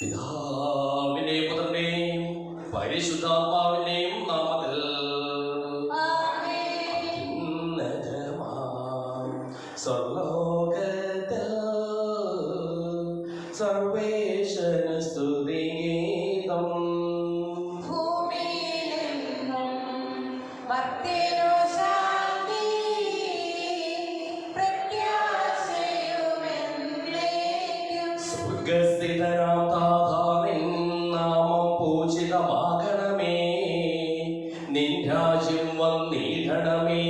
പിതാവിന്റെയും പുത്രന്റെയും പരിശുദ്ധാത്മാവിന്റെയും നാമത്തിൽ സ്വർലോകത്തിൽ സർവേശ്വര സ്തുതിഗീതം സ്വർഗസ്ഥിതനാം താതാ നിൻ നാമം പൂജിതമാകണമേ, നിൻ രാജ്യം വന്നിടണമേ,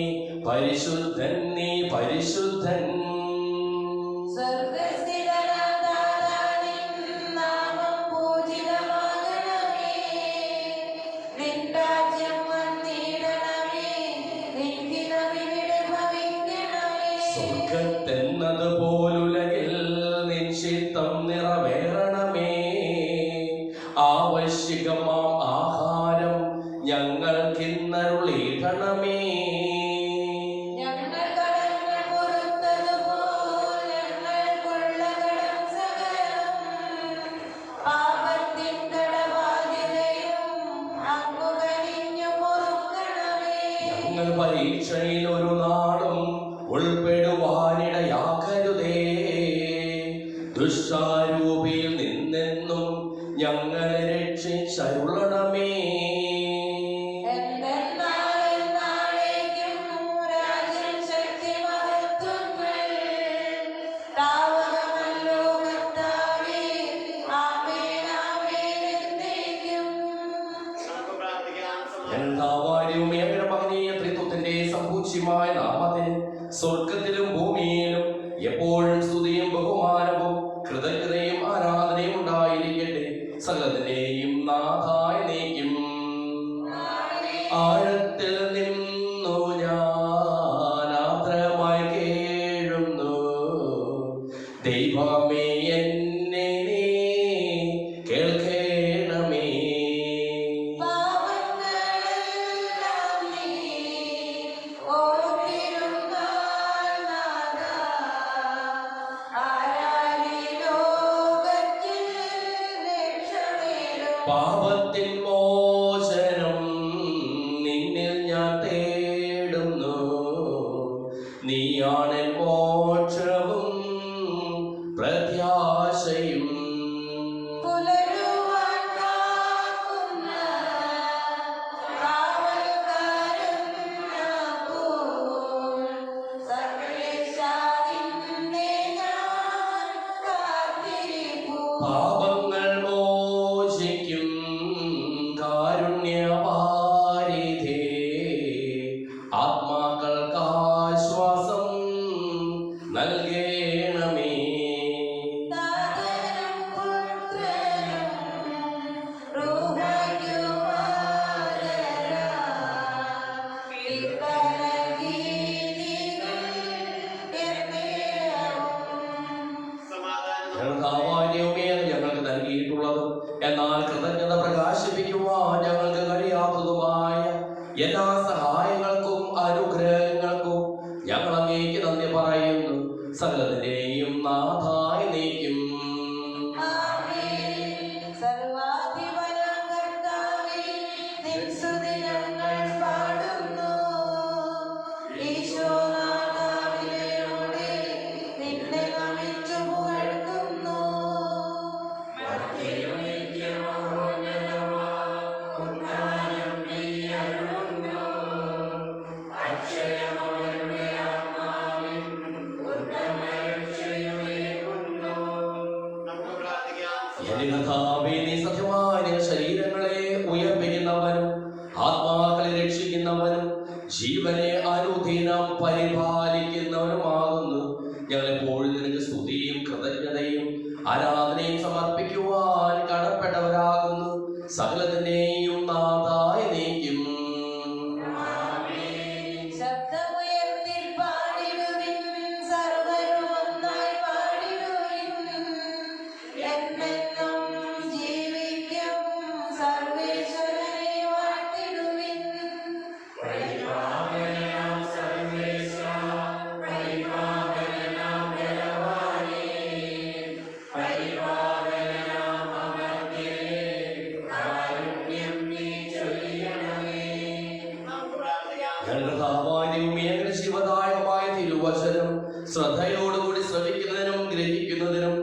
പരിശുദ്ധൻ നീ പരിശുദ്ധൻ. സ്വർഗത്തെന്നത് പോലുലകിൽ നിൻ ചിത്തം നിറവേറണമേ, ആവശ്യകമാം ആഹാരം ഞങ്ങൾക്കിന്നരുളിടണമേ. ഞങ്ങൾ പരീക്ഷയിൽ ഒരു നാളും ഉൾപ്പെടുവാനിടയാക്കരുതേ, ദുഷ്ടാരൂപിയിൽ നിന്നെന്നും ഞങ്ങളെ രക്ഷിച്ചരുളണമേ. ത്രിത്വത്തിന്റെ സമ്പൂജ്യമായ നാമത്തിൽ സ്വർഗത്തിലും ഭൂമിയിലും എപ്പോഴും സ്തുതിയും ബഹുമാനവും കൃതജ്ഞതയും ആരാധനയും ഉണ്ടായിരിക്കട്ടെ, സകലത്തിന്റെയും നാഥായ നീക്കും. ആഴത്തിൽ നിന്നു ഞാൻ ആർദ്രമായി കേഴുന്നു, ദൈവമേ എന്നെ നീ കേൾക്കണമേ. പാപത്തിൻ മോചനം നിന്നിൽ ഞാൻ തേടുന്നു, നീയാണ് മോക്ഷവും പ്രത്യാശയും. പാപങ്ങൾ മോചിക്കും കാരുണ്യവാരിധേ, ആത്മാക്കൾക്കാശ്വാസം നൽകണമേ. ഞങ്ങൾക്ക് നൽകിയിട്ടുള്ളതും എന്നാൽ കൃതജ്ഞത പ്രകാശിപ്പിക്കുവാൻ ഞങ്ങൾക്ക് കഴിയാത്തതുമായ എല്ലാ സഹായങ്ങൾക്കും അനുഗ്രഹങ്ങൾക്കും ഞങ്ങൾ അങ്ങേക്ക് നന്ദി പറയുന്നു, സകലത്തിന്റെയും നാഥായ നീക്കും. സത്യമായ ശരീരങ്ങളെ ഉയർപ്പിക്കുന്നവനും ആത്മാക്കളെ രക്ഷിക്കുന്നവനും ജീവനെ അനുദിനം പരിപാലിക്കുന്നവനുമാകുന്നു. ഞങ്ങളെപ്പോഴും നിനക്ക് സ്തുതിയും കൃതജ്ഞതയും ആരാധനയും സമർപ്പിക്കുവാൻ കടപ്പെട്ടവരാകുന്നു, സകലത്തിന്റെയും നാഥായ നീക്കും. പരിപാലനം ശ്രദ്ധയോടുകൂടി ശ്രവിക്കുന്നതിനും ഗ്രഹിക്കുന്നതിനും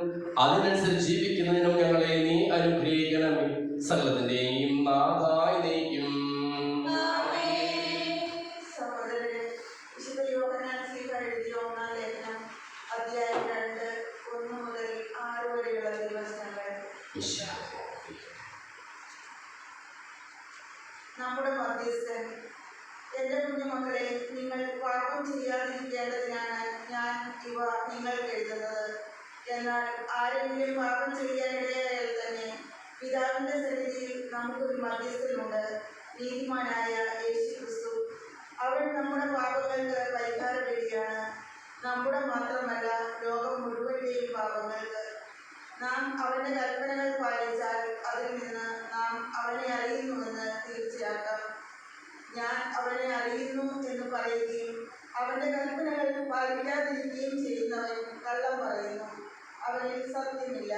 അതിനനുസരിച്ച് ജീവിക്കുന്നതിനും ഞങ്ങളെ നീ അനുഗ്രഹിക്കണമേ. സകലത്തിന്റെയും നാഥായി നീക്കും. നമ്മുടെ മധ്യസ്ഥൻ, എന്റെ കുഞ്ഞുമക്കളെ, നിങ്ങൾ പാപം ചെയ്യാതിരിക്കേണ്ടതിനാണ് ഞാൻ ഇവ നിങ്ങൾക്ക് എഴുതുന്നത്. എന്നാൽ ആരെങ്കിലും പാപം ചെയ്യാനിടയായാൽ തന്നെ പിതാവിന്റെ സന്നിധിയിൽ നമുക്കൊരു മധ്യസ്ഥനുണ്ട്, നീതിമാനായ യേശുക്രിസ്തു. അവൻ നമ്മുടെ പാപങ്ങൾക്ക് പരിഹാരവേദിയാണ്, നമ്മുടെ മാത്രമല്ല ലോകം മുഴുവന്റെയും പാപങ്ങൾക്ക്. നാം അവന്റെ കൽപ്പനകൾ പാലിച്ചാൽ അതിൽ നിന്ന് നാം അവനെ അറിയുന്നുവെന്ന് തീർച്ചയാക്കാം. ഞാൻ അവനെ അറിയുന്നു എന്ന് പറയുകയും അവന്റെ കൽപ്പനകൾ പാലിക്കാതിരിക്കുകയും ചെയ്യുന്നവൻ കള്ളം പറയുന്നു, അവനിൽ സത്യമില്ല.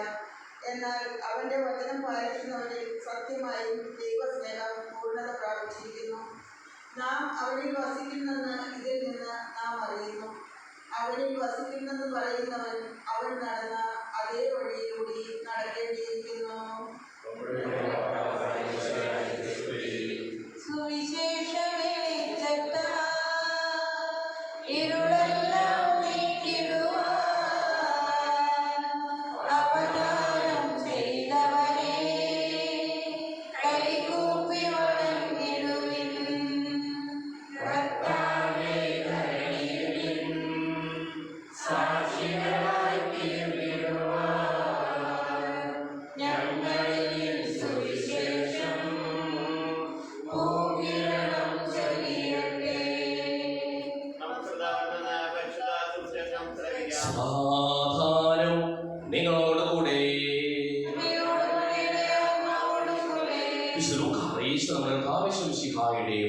എന്നാൽ അവന്റെ വചനം പാലിക്കുന്നവരിൽ സത്യമായും ദൈവസ്നേഹം പൂർണ്ണത പ്രാപിച്ചിരിക്കുന്നു. നാം അവനിൽ വസിക്കുന്നെന്ന് ഇതിൽ നിന്ന് നാം അറിയുന്നു. അവനിൽ വസിക്കുന്നെന്ന് പറയുന്നവൻ അവൻ നടന്ന അതേ വഴിയിലൂടെ നടക്കേണ്ടിയിരിക്കുന്നു. സമാധാനം നിങ്ങളോടുകൂടെ.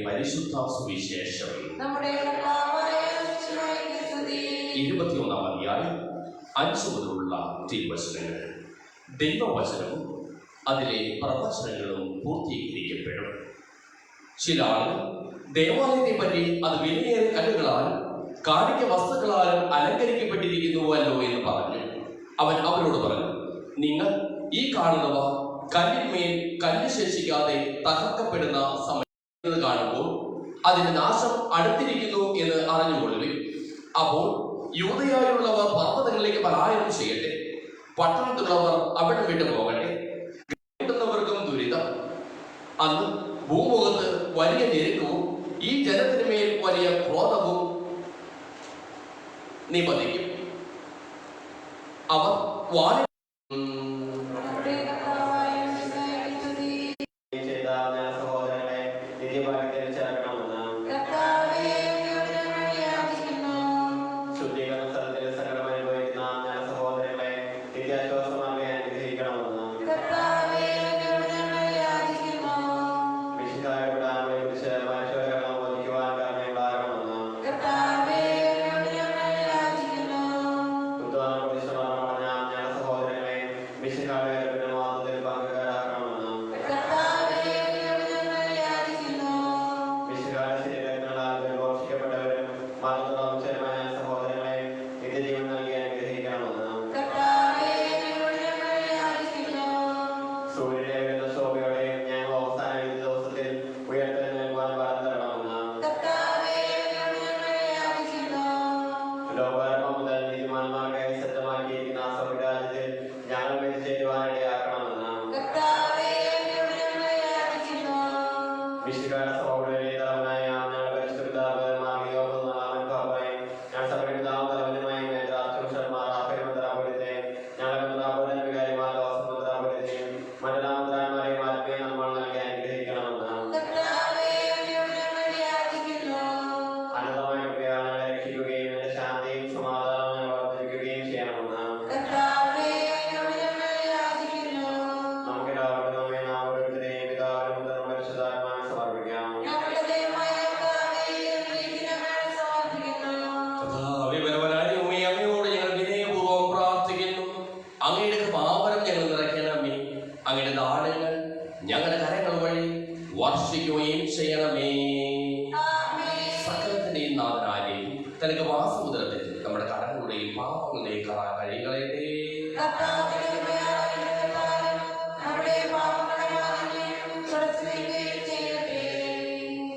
പരിശുദ്ധ സുവിശേഷം 21-ാം അധ്യായം 5 മുതലുള്ള തിരുവചനങ്ങൾ. ദൈവവചനവും അതിലെ പ്രവചനങ്ങളും പൂർത്തീകരിക്കപ്പെടും. ചില ആളുകൾ ദേവാലയത്തെ പറ്റി അത് വിലയേറിയ കല്ലുകളാലും കാണിക്ക വസ്തുക്കളാലും അലങ്കരിക്കപ്പെട്ടിരിക്കുന്നുവല്ലോ എന്ന് പറഞ്ഞു. അവൻ അവരോട് പറഞ്ഞു, നിങ്ങൾ ഈ കാണുന്നവ കല്ലിന്മേൽ കല്ല് ശേഷിക്കാതെ തകർക്കപ്പെടുന്ന സമയം കാണുമ്പോൾ അതിന്റെ നാശം അടുത്തിരിക്കുന്നു എന്ന് അറിഞ്ഞുകൊള്ളുവിൻ. അപ്പോൾ യൂദയായുള്ളവർ പർവ്വതങ്ങളിലേക്ക് പലായനം ചെയ്യട്ടെ, പട്ടണത്തിലുള്ളവർ അവിടെ വിട്ടു പോകട്ടെ. കിട്ടുന്നവർക്കും ദുരിതം. അന്ന് ഭൂമുഖത്ത് വലിയ ഞെരുക്കവും ഈ ജനത്തിന് മേൽ വലിയ ക്രോധവും നിബന്ധിക്കും. അവർ വാണി സഹോദരങ്ങളെ നീക്കാൻ കഴികളെ.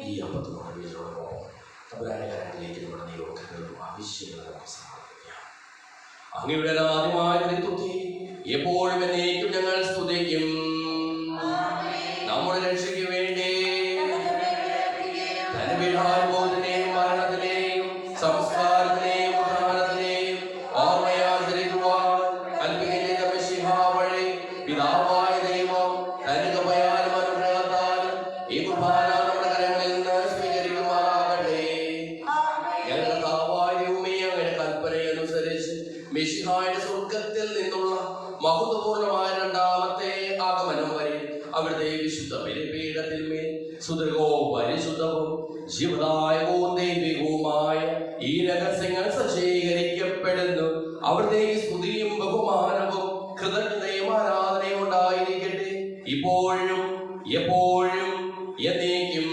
ഈ അപ്പത്തിനോടൊപ്പം തമ്പുരാന്റെ കരങ്ങളിലേക്ക് നമ്മുടെ നിയോഗങ്ങളും ആവശ്യങ്ങളും സമർപ്പിക്കാം. അങ്ങയുടെ ആദ്യമായ ത്രിത്വത്തെ എപ്പോഴും എന്നേക്കും ഞങ്ങൾ സ്തുതിക്കും. നമ്മുടെ രക്ഷയ്ക്ക് വേണ്ടി ധനവിധാനബോധനെയും മരണത്തിനെയും സംസ്കാരത്തിനെയും ഉദ്ധാനത്തിനെയും ഓർമ്മയാചരിക്കുവാൻ കൽപ്പിക്കുന്ന മിശിഹാ വഴി പിതാവായ ദൈവം തന്റെ കൃപയാലും അനുഗ്രഹത്താലും ഈ കുർബാന നമ്മുടെ കരങ്ങളിൽ നിന്ന് സ്വീകരിക്കുമാറാകട്ടെ. ഞങ്ങളുടെ കർത്താവായ ദൈവമേ, അങ്ങയുടെ കൽപ്പനയനുസരിച്ച് മിശിഹായുടെ സ്വർഗ്ഗത്തിൽ നിന്നുള്ള മഹത്വപൂർണമായ രണ്ടാമത്തെ ആഗമനം വരെ അവിടുത്തെ വിശുദ്ധ ബലിപീഠത്തിന്മേൽ സുദൃഢവും പരിശുദ്ധവും ജീവദായകവും ദൈവികവുമായ ഈ രഹസ്യങ്ങൾ സജ്ജീകരിക്കപ്പെടുന്നു. അവിടുത്തെ സ്തുതിയും ബഹുമാനവും കൃതജ്ഞതയും ആരാധനയും ഉണ്ടായിരിക്കട്ടെ, ഇപ്പോഴും എപ്പോഴും എന്നേക്കും.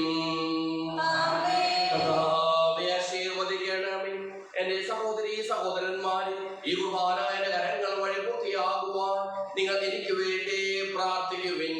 കർത്താവേ, ആശീർവദിക്കണമേ. എന്റെ സഹോദരീ സഹോദരന്മാരെ, ഈ കുർബാന എന്റെ കരങ്ങൾ വഴി പൂർത്തിയാകുവാൻ നിങ്ങൾ എനിക്ക് വേണ്ടി പ്രാർത്ഥിക്കുവിൻ.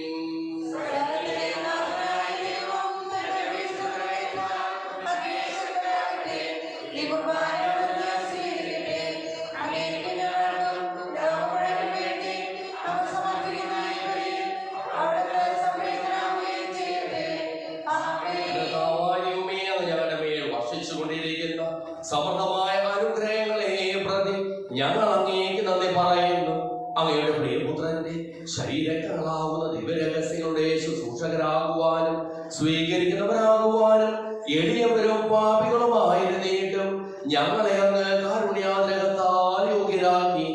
വർഷിച്ചുകൊണ്ടിരിക്കുന്ന സമൃദ്ധമായ അനുഗ്രഹങ്ങളെ പ്രതി ഞങ്ങൾ അങ്ങേക്ക് നന്ദി പറയുന്നു. അങ്ങയുടെ പ്രിയപുത്രന്റെ ശരീരങ്ങളാവുന്ന ദിവ്യരഹസ്യങ്ങളുടെ ശുശ്രൂഷകരാകുവാനും സ്വീകരിക്കുന്നവരാകുവാനും എളിയവരും പാപികളുമായിരുന്നേക്കും ഞങ്ങളെ അങ്ങ് കാരുണ്യാഗ്രഹത്താൽ യോഗ്യരാക്കി.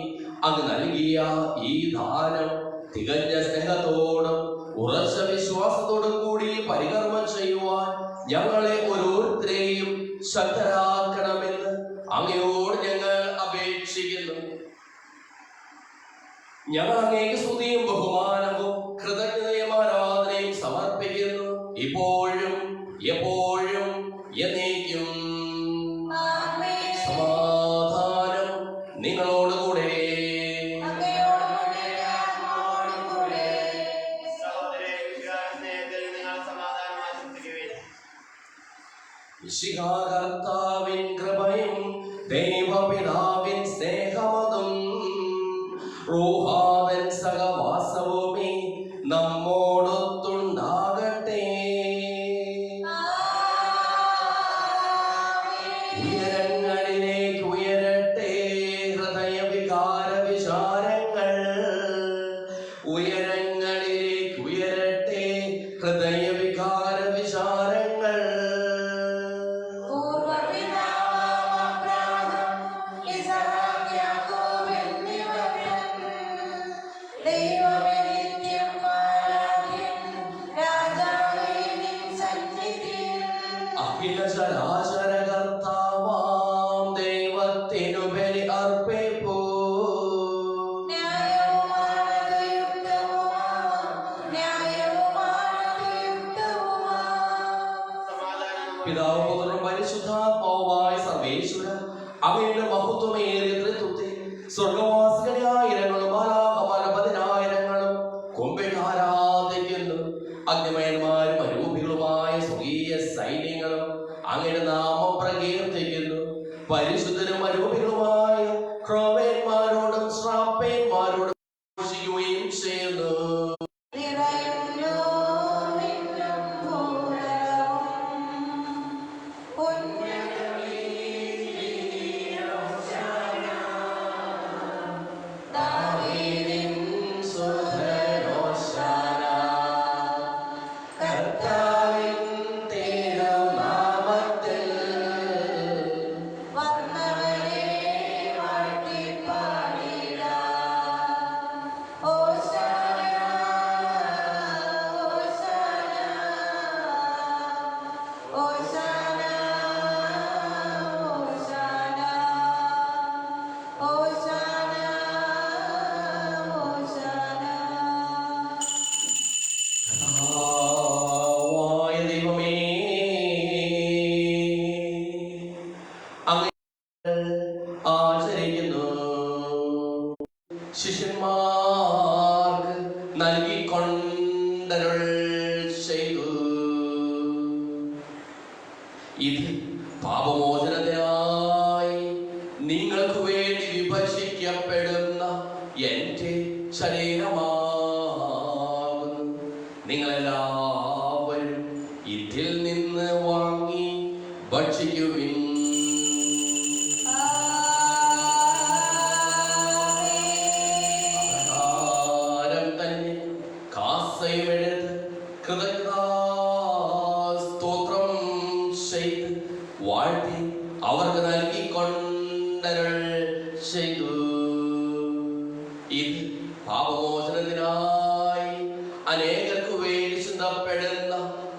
അങ്ങ് നൽകിയ ഈ ദാനം തികഞ്ഞ സ്നേഹത്തോടും ഉറച്ച വിശ്വാസത്തോടും കൂടി പരികർമ്മം ചെയ്യുവാൻ ഞങ്ങളെ ഓരോരുത്തരെയും ശക്തരാക്കണമെന്ന് അങ്ങയോട് ഞങ്ങൾ അപേക്ഷിക്കുന്നു. ഞങ്ങൾ അങ്ങേക്ക് സ്തുതിയും ബഹുമാനവും കൃതജ്ഞതയും ആരാധനയും സമർപ്പിക്കുന്നു, ഇപ്പോഴും എപ്പോഴും എന്നേക്കും. സമാധാനം നിങ്ങളോടുകൂടെ. കർത്താവിൻ കൃപയും ദൈവപിതാവിൻ സ്നേഹമതും റൂഹാവൻ സഹവാസവുമേ നമ്മോടൊത്തുണ്ടാകട്ടെ. ഉയരങ്ങളിലേക്ക് ഉയരട്ടെ ഹൃദയവികാര വിചാരങ്ങൾ, ഉയരങ്ങളിലേക്ക് ഉയരട്ടെ ഹൃദയവികാര വിചാരങ്ങൾ. ചരാചരകർത്താവാം ദൈവത്തിനു ബലി അർപ്പിപ്പൂ. പിതാവും പുത്രനും പരിശുദ്ധാത്മാവുമായ സർവേശ്വര, അങ്ങയുടെ മഹത്വമേറിയ ത്രിത്വത്തെ സ്വർഗവാസികളെ ആയിരങ്ങളും മാലാഖമാരെ പതിനായിരങ്ങളും കൊമ്പിട്ട് ആരാധിക്കുന്നു. അഗ്നിമയന്മാരും അരൂപികളുമായ സ്വർഗീയ സൈന്യങ്ങളും അങ്ങയുടെ നാമം പ്രകീർത്തിക്കുന്നു. പരിശുദ്ധരും അരൂപികളുമായ ക്രോവേന്മാരോടും ശ്രാപ്പേന്മാരോടും ഘോഷിക്കുകയും ചെയ്യുന്നു. Da ശിഷ്യന്മാർക്ക് നൽകിക്കൊണ്ടരുൾ ചെയ്തു. ഇത് പാപമോചനത്തിനായി നിങ്ങൾക്ക് വേണ്ടി വിഭജിക്കപ്പെടുന്ന എന്റെ ശരീരമാകുന്നു. നിങ്ങളെല്ലാവരും ഇതിൽ നിന്ന് വാങ്ങി ഭക്ഷിക്കുവിൻ. അപ്രകാരം തന്നെ കാസയുമെടുത്ത് കൃതജ്ഞതാസ്തോത്രം ചെയ്ത് വാഴ്ത്തി അവർക്ക് നൽകിക്കൊണ്ടരുൾ ചെയ്തു. ഇത് പാപമോചനത്തിനായി അനേകർക്ക് വേണ്ടി ചിന്തപ്പെടുന്ന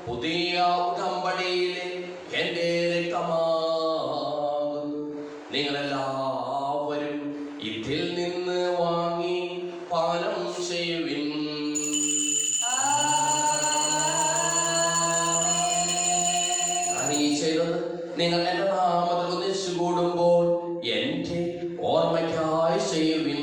പുതിയ ഉടമ്പടിയിലെ എന്റെ രക്തമാകുന്നു. നിങ്ങളെല്ലാവരും ഇതിൽ നിന്ന് വാങ്ങി പാനം ചെയ്യുവിൻ. ചെയ്തത് നിങ്ങൾ എന്റെ നാമത്തിൽ ഒന്നിച്ചു കൂടുമ്പോൾ എന്റെ ഓർമ്മയ്ക്കായി ചെയ്യുവിൻ.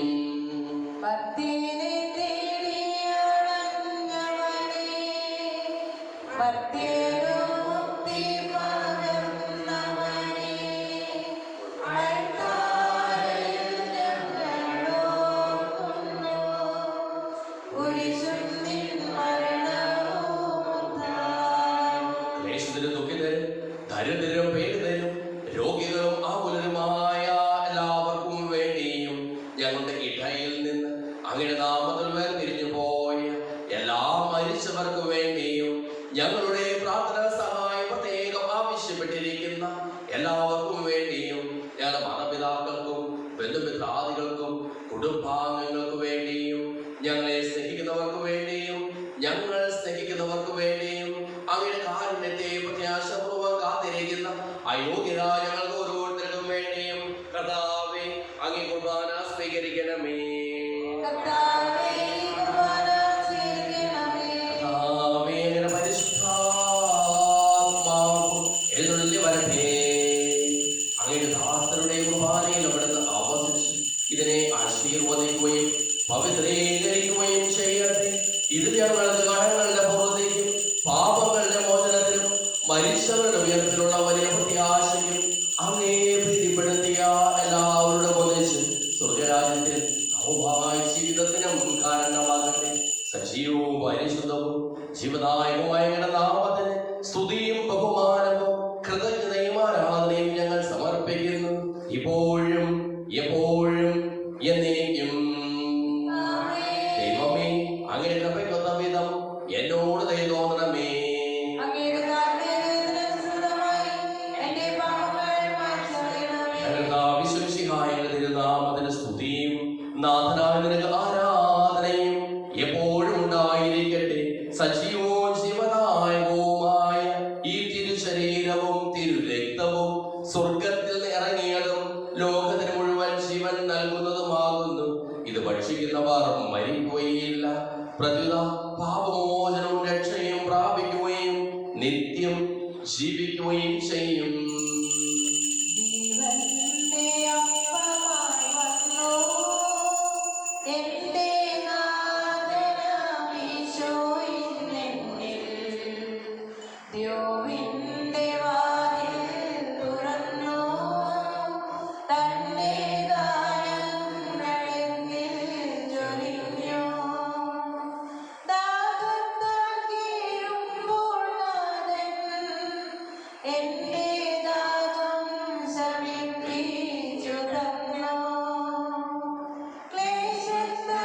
ക്ലേശത്തിലും ദുഃഖിതരും ദരിദ്രരും പീഡിതരും രോഗികളും ആകുലരുമായ എല്ലാവർക്കും വേണ്ടിയും ഞങ്ങളുടെ ഇടയിൽ നിന്ന് അങ്ങയുടെ നാമത്തിൽ വേർപിരിഞ്ഞു പോയ എല്ലാ മരിച്ചവർക്കും വേണ്ടിയും ഞങ്ങളുടെ പ്രാർത്ഥന സഹായം പ്രത്യേകം ആവശ്യപ്പെട്ടിരിക്കുന്ന എല്ലാവർക്കും വേണ്ടിയും ഞങ്ങളുടെ മാതാപിതാക്കൾക്കും ബന്ധുമിത്രാദികൾക്കും കുടുംബാംഗങ്ങൾക്ക് വേണ്ടിയും ഞങ്ങളെ സ്നേഹിക്കുന്നവർക്ക് വേണ്ടിയും ഞങ്ങൾ സ്നേഹിക്കുന്നവർക്ക് വേണ്ടിയും അങ്ങയുടെ കാരുണ്യത്തെ പ്രത്യാശപൂർവ്വം കാത്തിരിക്കുന്ന അയോഗ്യരായ ഞങ്ങൾക്ക് ഓരോരുത്തർക്കും വേണ്ടിയും കർത്താവേ അങ്ങേ കുർബാന സ്വീകരിക്കണമേ. കർത്താവേ അങ്ങയുടെ പരിശുദ്ധാത്മാവ് എഴുന്നള്ളി വരട്ടെ. അങ്ങയുടെ ദാസരുടെ കുർബാനയിൽ അവിടുന്ന് ആവസിച്ച് ഇതിനെ ആശീർവദിക്കുകയും പവിത്രീകരിക്കുകയും ചെയ്യട്ടെ. ഇത് ഞങ്ങൾക്ക് കടങ്ങളുടെ പൂർത്തിക്കും പാപങ്ങളുടെ മോചനത്തിനും മരിച്ചവരുടെ ഉയർത്തിലുള്ള വലിയ പ്രത്യാശയ്ക്കും അങ്ങേ പ്രീതിപ്പെടുത്തിയ എല്ലാവരുടെ ഒന്നിച്ച് സ്വർഗരാജ്യത്തിൽ നവമായ ജീവിതത്തിനും കാരണമാകട്ടെ. സജീവവും പരിശുദ്ധവും ജീവദായകമായ നാമത്തിന് സ്തുതിയും ബഹുമാനവും കൃതജ്ഞതയും ആരാധനയും ഞങ്ങൾ സമർപ്പിക്കുന്നു, ഇപ്പോഴും എപ്പോഴും എന്നേക്കും. ദൈവമേ അങ്ങയുടെ കൃപയ്ക്കൊത്ത വിധം എന്നോട് ദയ തോന്നണമേ. തിരുനാമത്തിന് സ്തുതിയും നാഥനായ നിനക്ക് ആരാധനയും എപ്പോഴും ഉണ്ടായിരിക്കട്ടെ. സജീവവും ജീവദായകവുമായ ഈ തിരുശരീരവും തിരുരക്തവും സ്വർഗത്തിൽ ഇറങ്ങിയതും ലോകത്തിന് മുഴുവൻ ജീവൻ നൽകുന്നതുമാകുന്നു. ഇത് ഭക്ഷിക്കുന്നവർ മരിക്കുകയില്ല, പ്രത്യുത പാപമോചനവും രക്ഷയും പ്രാപിക്കുകയും നിത്യം ജീവിക്കുകയും ചെയ്യും. ക്ലേശത്താൽ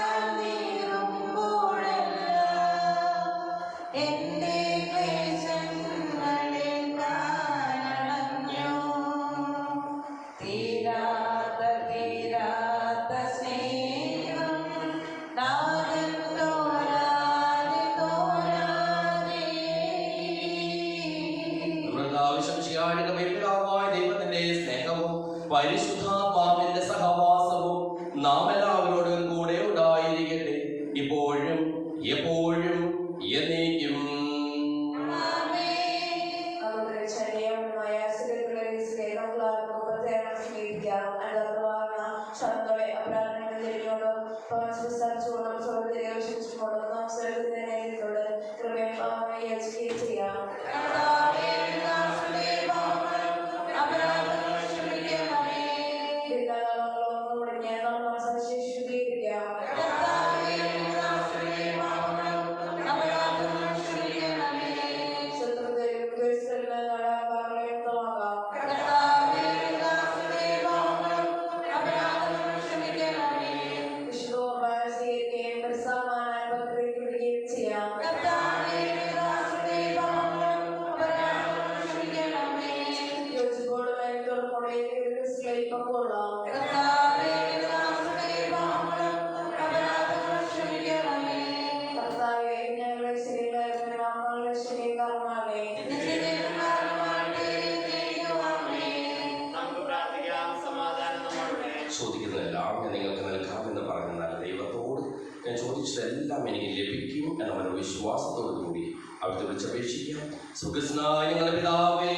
ചോദിച്ചതെല്ലാം എനിക്ക് ലഭിക്കും എന്ന മനോവിശ്വാസത്തോടു കൂടി അവിടുത്തെ വിളിച്ചപേക്ഷിക്കാം. സുഖസ്നായ ഞങ്ങളുടെ പിതാവേ,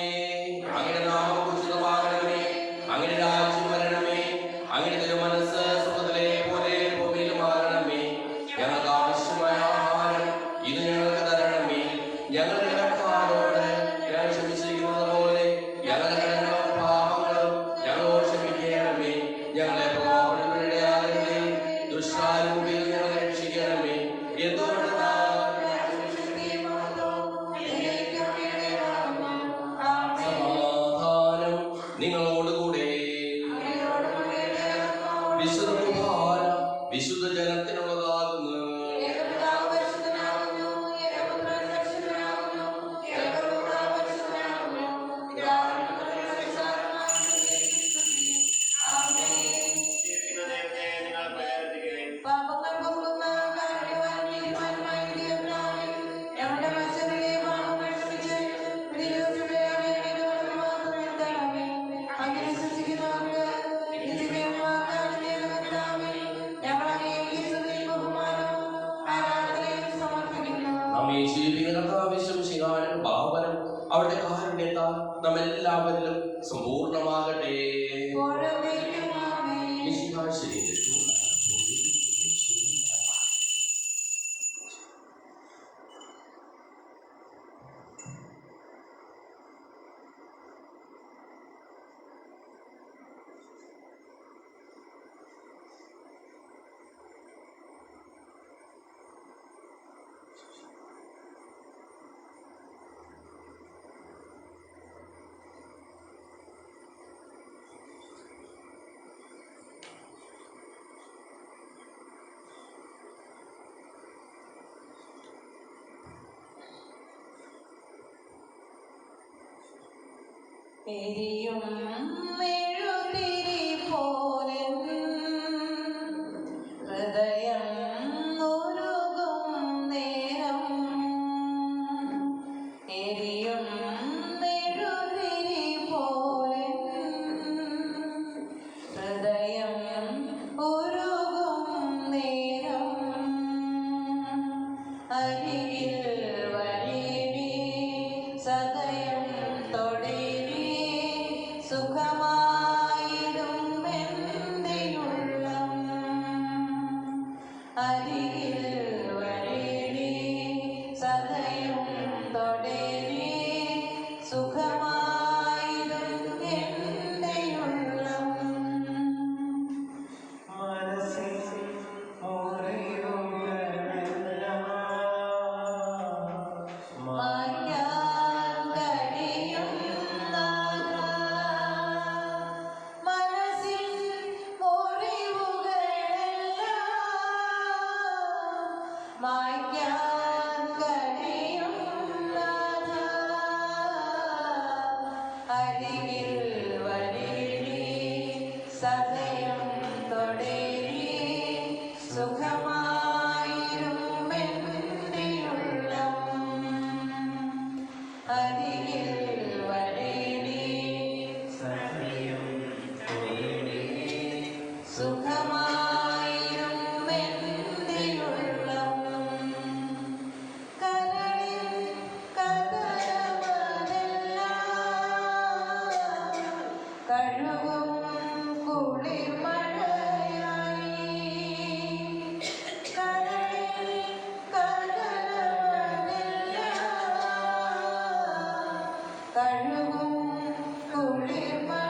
അങ്ങയുടെ നാമം ഉചിതമാകണമേ, അങ്ങയുടെ രാജ്യം വരണമേ, അങ്ങയുടെ തിരുമനസ്സ് സ്വർഗ്ഗത്തിലെ പോലെ ഭൂമിയിലും ആകണമേ. ഞങ്ങൾക്ക് ആവശ്യമായ ആഹാരം ഇത് ഞങ്ങൾക്ക് തരണമേ. ഞങ്ങളുടെ കടക്കാരോട് ഞങ്ങൾ ക്ഷമിച്ചിരിക്കുന്നത് പോലെ ഞങ്ങളുടെ കടങ്ങളും പാപങ്ങളും ഞങ്ങളോട് ക്ഷമിക്കണമേ. ഞങ്ങളെ പ്രലോഭനത്തിനിടയാകരുതേ, ദുഷ്ടാരൂപിയിൽ ഞങ്ങളെ രക്ഷിക്കണമേ. സമാധാനം നിങ്ങളോടുകൂടെ. വിശുദ്ധ കുർബാന വിശുദ്ധ ജനത്തിനുള്ളതാകുന്നു. അവരുടെ കാരുണ്യത്താൽ നമ്മെല്ലാവരിലും സമ്പൂർണമാകട്ടെ. എരിയും മെഴുതിരി പോലെ ഹൃദയം ഉരുകും നേരം, എരിയും മെഴുതിരി പോലെ ഹൃദയം ഉരുകും നേരം, അരികിൽ വരിടി സദയം തൊടിരി സുഖമായിടും എന്തിനുള്ളം, അരികിൽ വരിടി സദയം തൊടിരി സുഖമായിടും എന്തിനുള്ളം. സദയം തൊടേരി സുഖമായിരും എന്തിനുള്ളം, അരികിൽ വരേടി സദയം തൊടേരി സുഖമായിരും എന്തിനുള്ളം. കരളിൽ കഥനമതെല്ലാം കഴുകും കുളിർമഴയായി, കരളിൽ കഥനമതെല്ലാം കഴുകും കുളിർമഴയായി,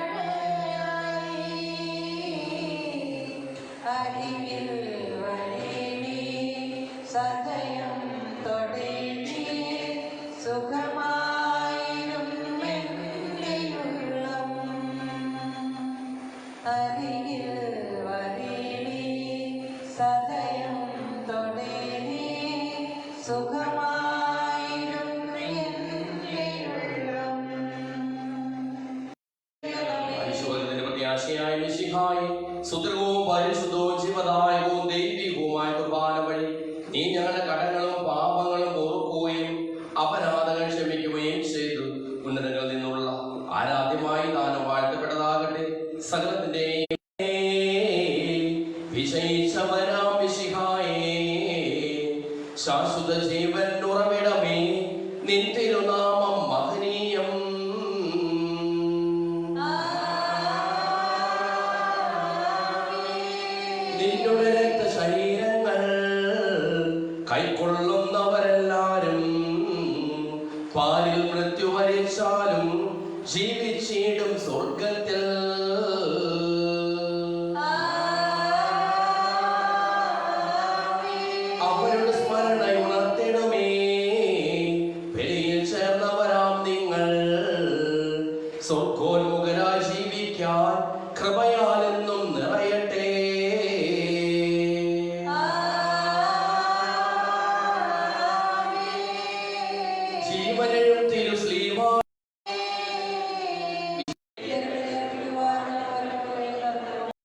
അരികിൽ വരേടി സദയം തൊടേടി സുഖമായിരും എന്തിനുള്ളം, അരികിൽ വരേടി സദയം തൊടേടി സുഖമായിരും എന്തിനുള്ളം. പരിശോധനയുടെ പ്രത്യാശയായ മിശിഹായെ, സുദൃഢവും പരിശുദ്ധവും ജീവദായകവും ദൈവികവുമായ കുർബാന വഴി നീ ഞങ്ങളുടെ കടങ്ങളും പാപങ്ങളും ഓർക്കുകയും അപരാധങ്ങൾ ക്ഷമിക്കുകയും ചെയ്തു. ഉന്നതങ്ങളിൽ നിന്നുള്ള ആരാധ്യമായി ദാനം വാഴ്ത്തപ്പെട്ടതാകട്ടെ. സകലത്തിന്റെയും വിജയിച്ചവരാം മിശിഹായേ, പരിശുദ്ധ ജീവൻ ഉറവിടമേ, നിൻ തിരുനാമം മഹനീയം. നിന്നുടെ രക്തശരീരങ്ങൾ കൈക്കൊള്ളുന്നവരെല്ലാരും പാലിൽ മൃത്യു വരിച്ചാലും ജീവിച്ചിടും സ്വർഗത്തിൽ. അവരുടെ സ്മരണയുണർത്തിടുമേ, ബലിയിൽ ചേർന്നവരാം നിങ്ങൾ. സ്വർഗോന്മുഖരായി ജീവിക്കാൻ കൃപയാലെന്നും നിറയട്ടെ. ജീവനും തിരുശ്ലീ